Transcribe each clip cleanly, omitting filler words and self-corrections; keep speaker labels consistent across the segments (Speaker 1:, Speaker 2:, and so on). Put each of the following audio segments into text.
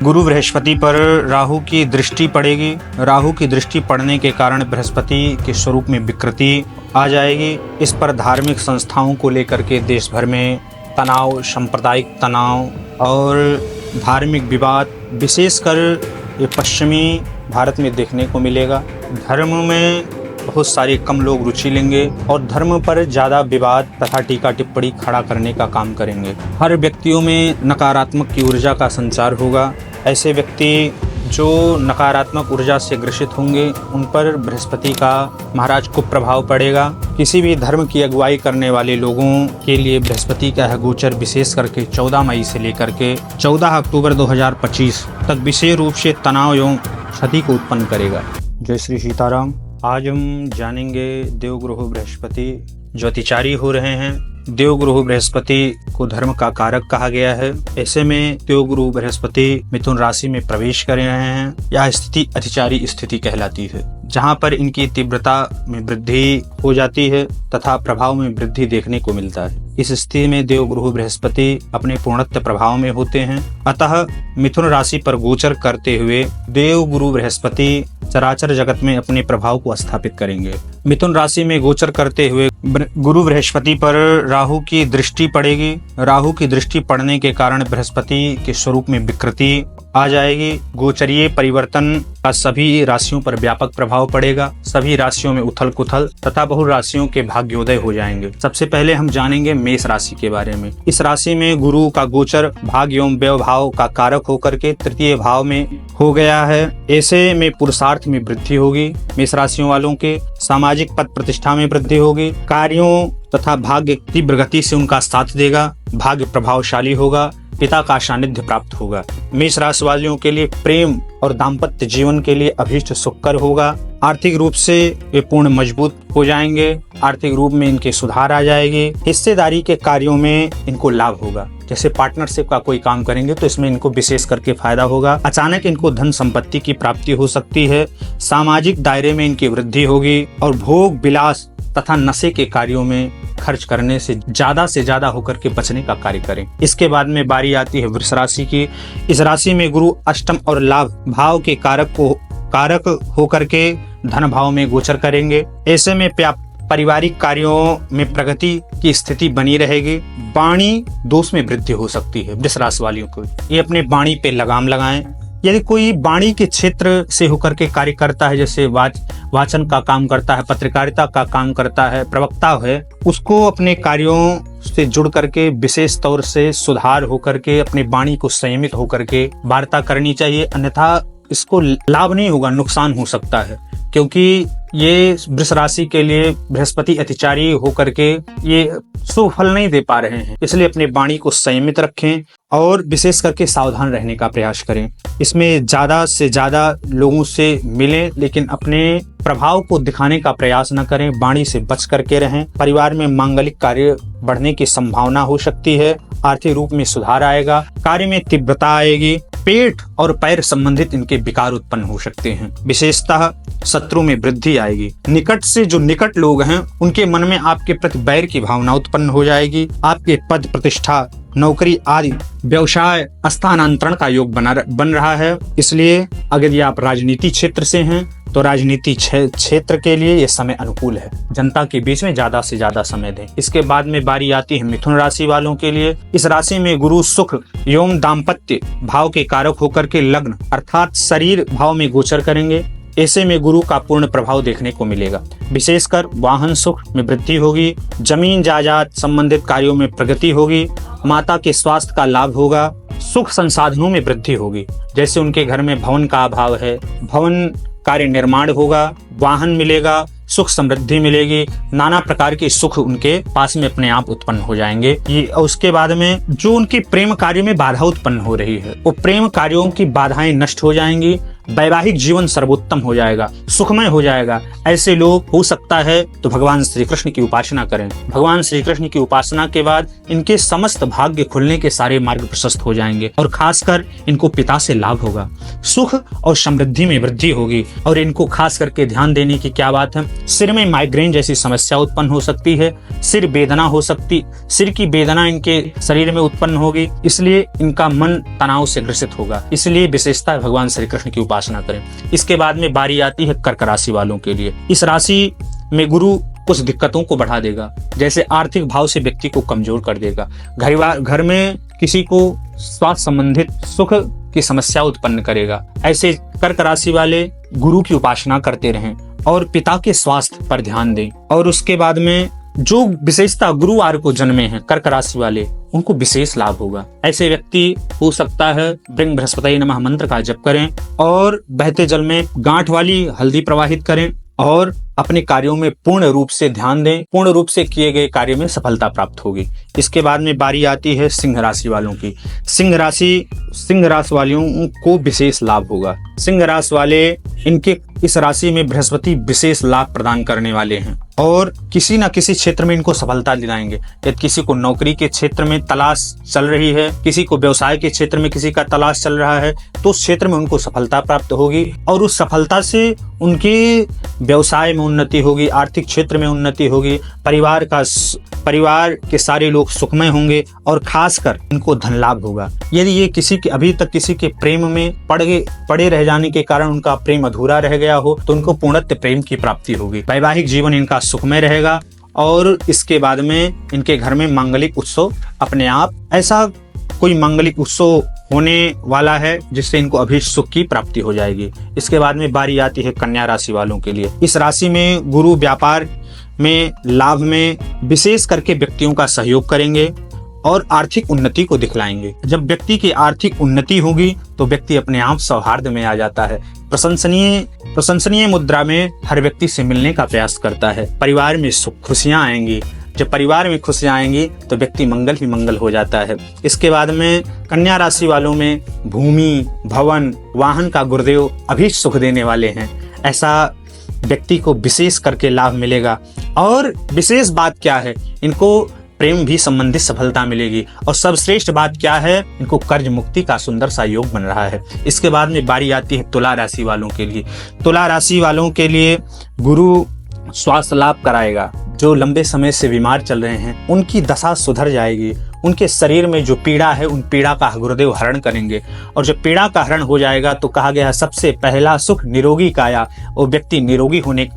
Speaker 1: गुरु बृहस्पति पर राहु की दृष्टि पड़ेगी। राहु की दृष्टि पड़ने के कारण बृहस्पति के स्वरूप में विकृति आ जाएगी। इस पर धार्मिक संस्थाओं को लेकर के देश भर में तनाव, सांप्रदायिक तनाव और धार्मिक विवाद विशेषकर ये पश्चिमी भारत में देखने को मिलेगा। धर्म में बहुत सारे कम लोग रुचि लेंगे और धर्म पर ज़्यादा विवाद तथा टीका टिप्पणी खड़ा करने का काम करेंगे। हर व्यक्तियों में नकारात्मक की ऊर्जा का संचार होगा। ऐसे व्यक्ति जो नकारात्मक ऊर्जा से ग्रसित होंगे उन पर बृहस्पति का महाराज को प्रभाव पड़ेगा। किसी भी धर्म की अगुवाई करने वाले लोगों के लिए बृहस्पति का गोचर विशेष करके 14 मई से लेकर के 14 अक्टूबर 2025 तक विशेष रूप से तनाव एवं क्षति को उत्पन्न करेगा। जय श्री सीताराम। आज हम जानेंगे देवगुरु बृहस्पति जो अतिचारी हो रहे हैं। देवगुरु बृहस्पति को धर्म का कारक कहा गया है। ऐसे में देवगुरु बृहस्पति मिथुन राशि में प्रवेश कर रहे हैं। यह स्थिति अतिचारी स्थिति कहलाती है, जहां पर इनकी तीव्रता में वृद्धि हो जाती है तथा प्रभाव में वृद्धि देखने को मिलता है। इस स्थिति में देवगुरु बृहस्पति अपने पूर्णत्व प्रभाव में होते हैं। अतः मिथुन राशि पर गोचर करते हुए देवगुरु बृहस्पति चराचर जगत में अपने प्रभाव को स्थापित करेंगे। मिथुन राशि में गोचर करते हुए गुरु बृहस्पति पर राहु की दृष्टि पड़ेगी। राहु की दृष्टि पड़ने के कारण बृहस्पति के स्वरूप में विकृति आ जाएगी। गोचरीय परिवर्तन का सभी राशियों पर व्यापक प्रभाव पड़ेगा। सभी राशियों में उथल पुथल तथा बहु राशियों के भाग्योदय हो जाएंगे। सबसे पहले हम जानेंगे मेष राशि के बारे में। इस राशि में गुरु का गोचर भाग्य एवं व्यवभाव का कारक होकर के तृतीय भाव में हो गया है। ऐसे में पुरुषार्थ में वृद्धि होगी। मेष राशियों वालों के सामाजिक पद प्रतिष्ठा में वृद्धि होगी। कार्यों तथा भाग्य तीव्र गति से उनका साथ देगा। भाग्य प्रभावशाली होगा। पिता का सानिध्य प्राप्त होगा। मेष राशि वालियों के लिए प्रेम और दाम्पत्य जीवन के लिए अभीष्ट सुखकर होगा। आर्थिक रूप से वे पूर्ण मजबूत हो जाएंगे। आर्थिक रूप में इनके सुधार आ जाएगी। हिस्सेदारी के कार्यों में इनको लाभ होगा। जैसे पार्टनरशिप का कोई काम करेंगे तो इसमें इनको विशेष करके फायदा होगा। अचानक इनको धन संपत्ति की प्राप्ति हो सकती है। सामाजिक दायरे में इनकी वृद्धि होगी और भोग विलास तथा नशे के कार्यों में खर्च करने से ज्यादा होकर के बचने का कार्य करें। इसके बाद में बारी आती है वृष राशि की। इस राशि में गुरु अष्टम और लाभ भाव के कारक होकर के धन भाव में गोचर करेंगे। ऐसे में पारिवारिक कार्यों में प्रगति की स्थिति बनी रहेगी। वाणी दोष में वृद्धि हो सकती है। वृष राशि वालियों को ये अपने वाणी पे लगाम लगाएं। यदि कोई वाणी के क्षेत्र से होकर के कार्य करता है, जैसे वाचन का काम करता है, पत्रकारिता का काम करता है, प्रवक्ता है, उसको अपने कार्यों से जुड़ करके विशेष तौर से सुधार होकर के अपनी वाणी को संयमित होकर के वार्ता करनी चाहिए। अन्यथा इसको लाभ नहीं होगा, नुकसान हो सकता है। क्योंकि ये वृष राशि के लिए बृहस्पति अतिचारी होकर के ये शुभ फल नहीं दे पा रहे हैं। इसलिए अपने वाणी को संयमित रखें और विशेष करके सावधान रहने का प्रयास करें। इसमें ज्यादा से ज्यादा लोगों से मिलें, लेकिन अपने प्रभाव को दिखाने का प्रयास न करें। वाणी से बच करके रहें। परिवार में मांगलिक कार्य बढ़ने की संभावना हो सकती है। आर्थिक रूप में सुधार आएगा। कार्य में तीव्रता आएगी। पेट और पैर संबंधित इनके विकार उत्पन्न हो सकते हैं। विशेषतः शत्रु में वृद्धि आएगी। निकट से जो निकट लोग हैं उनके मन में आपके प्रति बैर की भावना उत्पन्न हो जाएगी। आपके पद प्रतिष्ठा, नौकरी आदि व्यवसाय स्थानांतरण का योग बन रहा है। इसलिए अगर यदि आप राजनीति क्षेत्र से हैं तो राजनीति क्षेत्र के लिए यह समय अनुकूल है। जनता के बीच में ज्यादा से ज्यादा समय दें। इसके बाद में बारी आती है मिथुन राशि वालों के लिए। इस राशि में गुरु सुख एवं दाम्पत्य भाव के कारक होकर के लग्न अर्थात शरीर भाव में गोचर करेंगे। ऐसे में गुरु का पूर्ण प्रभाव देखने को मिलेगा। विशेषकर वाहन सुख में वृद्धि होगी। जमीन जायदाद संबंधित कार्यों में प्रगति होगी। माता के स्वास्थ्य का लाभ होगा। सुख संसाधनों में वृद्धि होगी। जैसे उनके घर में भवन का अभाव है, भवन कार्य निर्माण होगा। वाहन मिलेगा। सुख समृद्धि मिलेगी। नाना प्रकार के सुख उनके पास में अपने आप उत्पन्न हो जाएंगे। ये उसके बाद में जो उनके प्रेम कार्य में बाधा उत्पन्न हो रही है वो प्रेम कार्यों की बाधाएं नष्ट हो जाएंगी। वैवाहिक जीवन सर्वोत्तम हो जाएगा, सुखमय हो जाएगा। ऐसे लोग हो सकता है तो भगवान श्री कृष्ण की उपासना करें। भगवान श्री कृष्ण की उपासना के बाद इनके समस्त भाग्य खुलने के सारे मार्ग प्रशस्त हो जाएंगे और खासकर इनको पिता से लाभ होगा, सुख और समृद्धि में वृद्धि होगी। और इनको खास करके ध्यान देने की क्या बात है, सिर में माइग्रेन जैसी समस्या उत्पन्न हो सकती है, सिर वेदना हो सकती, सिर की वेदना इनके शरीर में उत्पन्न होगी, इसलिए इनका मन तनाव से ग्रसित होगा। इसलिए विशेषता भगवान श्री कृष्ण की उपासना करें। इसके बाद में बारी आती है कर्क राशि वालों के लिए। इस राशि में गुरु कुछ दिक्कतों को बढ़ा देगा, जैसे आर्थिक भाव से व्यक्ति को कमजोर कर देगा, घर में किसी को स्वास्थ्य संबंधित सुख की समस्या उत्पन्न करेगा। ऐसे कर्क राशि वाले गुरु की उपासना करते रहें और पिता के स्वास्थ्य पर ध्यान दें। और उसके बाद में जो विशेषता गुरुवार को जन्मे हैं कर्क राशि वाले, उनको विशेष लाभ होगा। ऐसे व्यक्ति हो सकता है ब्रह्म बृहस्पति नमः मंत्र का जप करें और बहते जल में गांठ वाली हल्दी प्रवाहित करें और अपने कार्यों में पूर्ण रूप से ध्यान दें। पूर्ण रूप से किए गए कार्य में सफलता प्राप्त होगी। इसके बाद में बारी आती है सिंह राशि वालों की। सिंह राशि वालों को विशेष लाभ होगा। सिंह राशि वाले, इनके इस राशि में बृहस्पति विशेष लाभ प्रदान करने वाले हैं और किसी न किसी क्षेत्र में इनको सफलता दिलाएंगे। यदि किसी को नौकरी के क्षेत्र में तलाश चल रही है, किसी को व्यवसाय के क्षेत्र में किसी का तलाश चल रहा है, तो उस क्षेत्र में उनको सफलता प्राप्त होगी और उस सफलता से उनके व्यवसाय में उन्नति होगी, आर्थिक क्षेत्र में उन्नति होगी, परिवार के सारे लोग सुखमय होंगे और खासकर इनको धन लाभ होगा। यदि ये अभी तक किसी के प्रेम में पड़े रह जाने के कारण उनका प्रेम अधूरा रह गया हो, तो उनको पूर्णत्व प्रेम की प्राप्ति होगी। वैवाहिक जीवन इनका सुखमय रहेगा और इसके बाद में इनके घर में मांगलिक उत्सव अपने आप, ऐसा कोई मांगलिक उत्सव होने वाला है जिससे इनको अभीष्ट सुख की प्राप्ति हो जाएगी। इसके बाद में बारी आती है कन्या राशि वालों के लिए। इस राशि में गुरु व्यापार में, लाभ में विशेष करके व्यक्तियों का सहयोग करेंगे और आर्थिक उन्नति को दिखलाएंगे। जब व्यक्ति की आर्थिक उन्नति होगी तो व्यक्ति अपने आप सौहार्द में आ जाता है, प्रशंसनीय मुद्रा में हर व्यक्ति से मिलने का प्रयास करता है। परिवार में सुख खुशियां आएंगी। जब परिवार में खुशियां आएंगी तो व्यक्ति मंगल ही मंगल हो जाता है। इसके बाद में कन्या राशि वालों में भूमि, भवन, वाहन का गुरुदेव अभीष्ट सुख देने वाले हैं। ऐसा व्यक्ति को विशेष करके लाभ मिलेगा। और विशेष बात क्या है, इनको प्रेम भी संबंधित सफलता मिलेगी। और सर्वश्रेष्ठ बात क्या है, इनको कर्ज मुक्ति का सुंदर सा योग बन रहा है। इसके बाद में बारी आती है तुला राशि वालों के लिए। तुला राशि वालों के लिए गुरु स्वास्थ्य लाभ कराएगा। जो लंबे समय से बीमार चल रहे हैं उनकी दशा सुधर जाएगी। उनके शरीर में जो पीड़ा है उन पीड़ा का गुरुदेव हरण करेंगे और जब पीड़ा का हरण हो जाएगा तो कहा गया है सबसे पहला सुख निरोगी काया। और व्यक्ति निरोगी होने,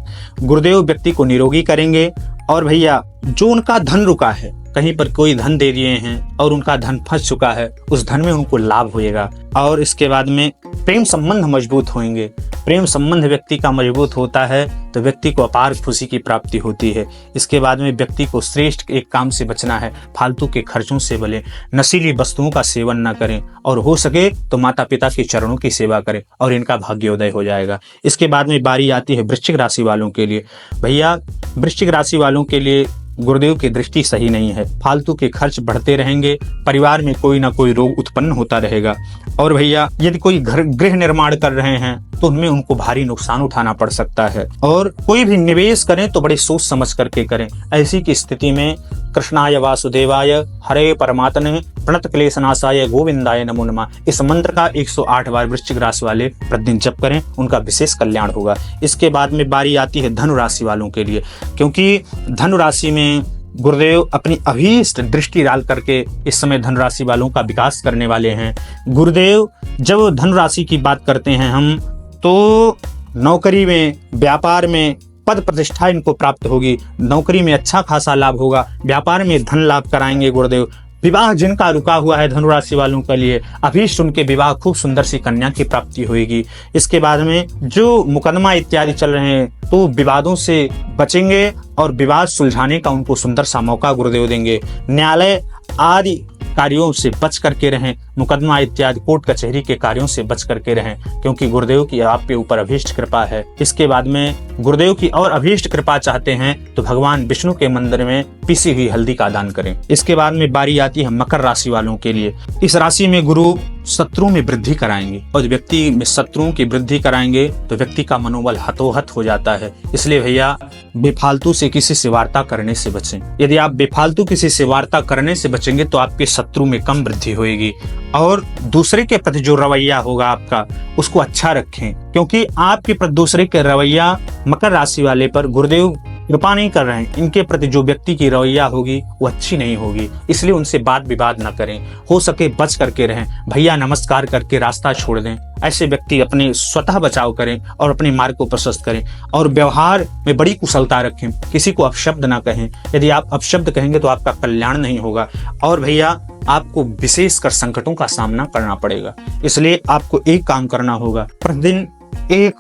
Speaker 1: गुरुदेव व्यक्ति को निरोगी करेंगे। और भैया जो उनका धन रुका है, कहीं पर कोई धन दे दिए हैं और उनका धन फंस चुका है, उस धन में उनको लाभ होएगा। और इसके बाद में प्रेम संबंध मजबूत होंगे। प्रेम संबंध व्यक्ति का मजबूत होता है तो व्यक्ति को अपार खुशी की प्राप्ति होती है। इसके बाद में व्यक्ति को श्रेष्ठ एक काम से बचना है, फालतू के खर्चों से बचें, नशीली वस्तुओं का सेवन न करें और हो सके तो माता पिता के चरणों की सेवा करें और इनका भाग्योदय हो जाएगा। इसके बाद में बारी आती है वृश्चिक राशि वालों के लिए। भैया वृश्चिक राशि वालों के लिए गुरुदेव की दृष्टि सही नहीं है। फालतू के खर्च बढ़ते रहेंगे, परिवार में कोई ना कोई रोग उत्पन्न होता रहेगा। और भैया यदि कोई गृह निर्माण कर रहे हैं तो उनमें उनको भारी नुकसान उठाना पड़ सकता है। और कोई भी निवेश करें तो बड़ी सोच समझ करके करें। ऐसी की स्थिति में कृष्णाय वासुदेवाय हरे परमात्मने प्रणत क्लेशनाशाय गोविंदाय नमो नमः इस मंत्र का 108 बार वृश्चिक राशि वाले प्रतिदिन जप करें, उनका विशेष कल्याण होगा। इसके बाद में बारी आती है धनु राशि वालों के लिए, क्योंकि धनु राशि में गुरुदेव अपनी अभीष्ट दृष्टि डाल करके इस समय धनु राशि वालों का विकास करने वाले हैं। गुरुदेव जब धनु राशि की बात करते हैं हम, तो नौकरी में, व्यापार में पद प्रतिष्ठा इनको प्राप्त होगी। नौकरी में अच्छा खासा लाभ होगा, व्यापार में धन लाभ कराएंगे गुरुदेव। विवाह जिनका रुका हुआ है धनु राशि वालों के लिए, अभीष्ट उनके विवाह खूब सुंदर सी कन्या की प्राप्ति होगी। इसके बाद में जो मुकदमा इत्यादि चल रहे हैं तो विवादों से बचेंगे और विवाद सुलझाने का उनको सुंदर सा मौका गुरुदेव देंगे। न्यायालय आदि कार्यों से बच करके रहें, मुकदमा इत्यादि कोर्ट कचहरी के कार्यों से बच करके रहें, क्योंकि गुरुदेव की आपके ऊपर अभीष्ट कृपा है। इसके बाद में गुरुदेव की और अभीष्ट कृपा चाहते हैं तो भगवान विष्णु के मंदिर में पीसी हुई हल्दी का दान करें। इसके बाद में बारी आती है मकर राशि वालों के लिए। इस राशि में गुरु शत्रुओं में वृद्धि कराएंगे, और व्यक्ति में शत्रुओं की वृद्धि कराएंगे तो व्यक्ति का मनोबल हतोहत हो जाता है। इसलिए भैया बेफालतू से किसी से वार्ता करने से बचें। यदि आप बेफालतू किसी से वार्ता करने से बचेंगे तो आपके शत्रु में कम वृद्धि होगी, और दूसरे के प्रति जो रवैया होगा आपका उसको अच्छा रखें, क्योंकि आपके प्रति दूसरे के रवैया मकर राशि वाले पर गुरुदेव कृपा नहीं कर रहे हैं। इनके प्रति जो व्यक्ति की रवैया होगी वो अच्छी नहीं होगी, इसलिए उनसे बात विवाद ना करें, हो सके बच करके रहें। भैया नमस्कार करके रास्ता छोड़ दें। ऐसे व्यक्ति अपने स्वतः बचाव करें और अपने मार्ग को प्रशस्त करें, और व्यवहार में बड़ी कुशलता रखें, किसी को अपशब्द ना कहें। यदि आप अपशब्द कहेंगे तो आपका कल्याण नहीं होगा, और भैया आपको विशेषकर संकटों का सामना करना पड़ेगा। इसलिए आपको एक काम करना होगा, प्रतिदिन एक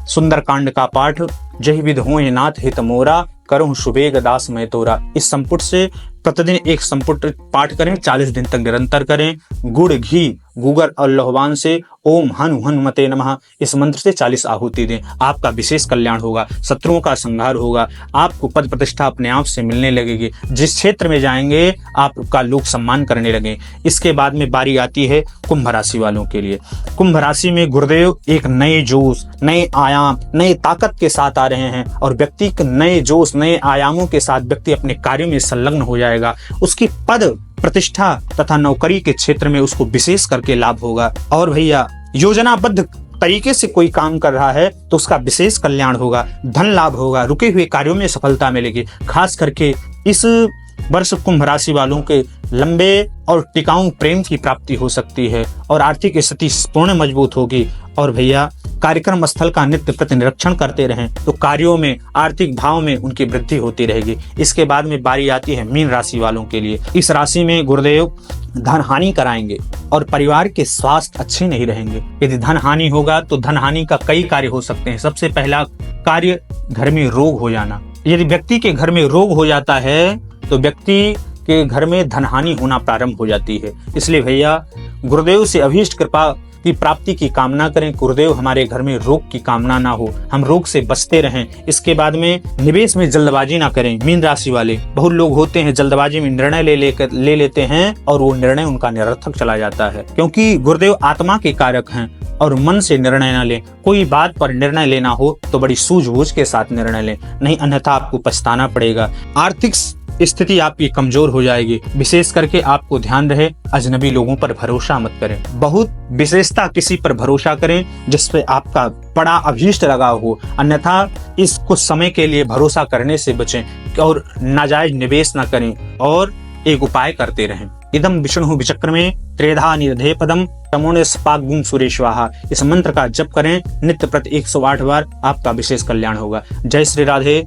Speaker 1: सुंदरकांड का पाठ, जय विध होय नाथ हित मोरा, करूं सुबेग दास मैं तोरा। इस संपुट से प्रतिदिन एक संपुट पाठ करें, 40 दिन तक निरंतर करें। गुड़ घी गुगर और लोहवान से ओम हनु हनुमते नमः इस मंत्र से 40 आहुति दें। आपका विशेष कल्याण होगा, शत्रुओं का संहार होगा, आपको पद प्रतिष्ठा अपने आप से मिलने लगेगी। जिस क्षेत्र में जाएंगे आपका लोग सम्मान करने लगे। इसके बाद में बारी आती है कुंभ राशि वालों के लिए। कुंभ राशि में गुरुदेव एक नए जोश, नए आयाम, नए ताकत के साथ आ रहे हैं, और व्यक्ति के नए जोश, नए आयामों के साथ व्यक्ति अपने कार्यों में संलग्न हो जाएगा। उसकी पद प्रतिष्ठा तथा नौकरी के क्षेत्र में उसको विशेष करके लाभ होगा। और भैया योजनाबद्ध तरीके से कोई काम कर रहा है तो उसका विशेष कल्याण होगा, धन लाभ होगा, रुके हुए कार्यों में सफलता मिलेगी। खास करके इस वर्ष कुंभ राशि वालों के लंबे और टिकाऊ प्रेम की प्राप्ति हो सकती है, और आर्थिक स्थिति पूर्ण मजबूत होगी। और भैया कार्यक्रम स्थल का नित्य प्रति निरीक्षण करते रहें तो कार्यों में, आर्थिक भाव में उनकी वृद्धि होती रहेगी। इसके बाद में बारी आती है मीन राशि वालों के लिए। इस राशि में गुरुदेव धन हानि कराएंगे और परिवार के स्वास्थ्य अच्छे नहीं रहेंगे। यदि धन हानि होगा तो धन हानि का कई कार्य हो सकते हैं। सबसे पहला कार्य घर में रोग हो जाना। यदि व्यक्ति के घर में रोग हो जाता है तो व्यक्ति के घर में धन हानि होना प्रारंभ हो जाती है। इसलिए भैया गुरुदेव से अभीष्ट कृपा की प्राप्ति की कामना करें। गुरुदेव हमारे घर में रोग की कामना ना हो, हम रोग से बचते रहें। इसके बाद में निवेश में जल्दबाजी ना करें। मीन राशि वाले बहुत लोग होते हैं जल्दबाजी में निर्णय ले लेते हैं और वो निर्णय उनका निरर्थक चला जाता है, क्योंकि गुरुदेव आत्मा के कारक हैं और मन से निर्णय ना लें। कोई बात पर निर्णय लेना हो तो बड़ी सूझबूझ के साथ निर्णय लें, नहीं अन्यथा आपको पछताना पड़ेगा। आर्थिक स्थिति आपकी कमजोर हो जाएगी। विशेष करके आपको ध्यान रहे अजनबी लोगों पर भरोसा मत करें। बहुत विशेषता किसी पर भरोसा करें जिसपे आपका बड़ा अभीष्ट लगा हो, अन्यथा इस कुछ समय के लिए भरोसा करने से बचें और नाजायज निवेश न करें और एक उपाय करते रहें। इदम विष्णु विचक्रमे त्रेधा निरधे पदम तमोने स्पाग्गुं सुरेश्वाहा। इस मंत्र का जप करें नित्य प्रति 108 बार, आपका विशेष कल्याण होगा। जय श्री राधे।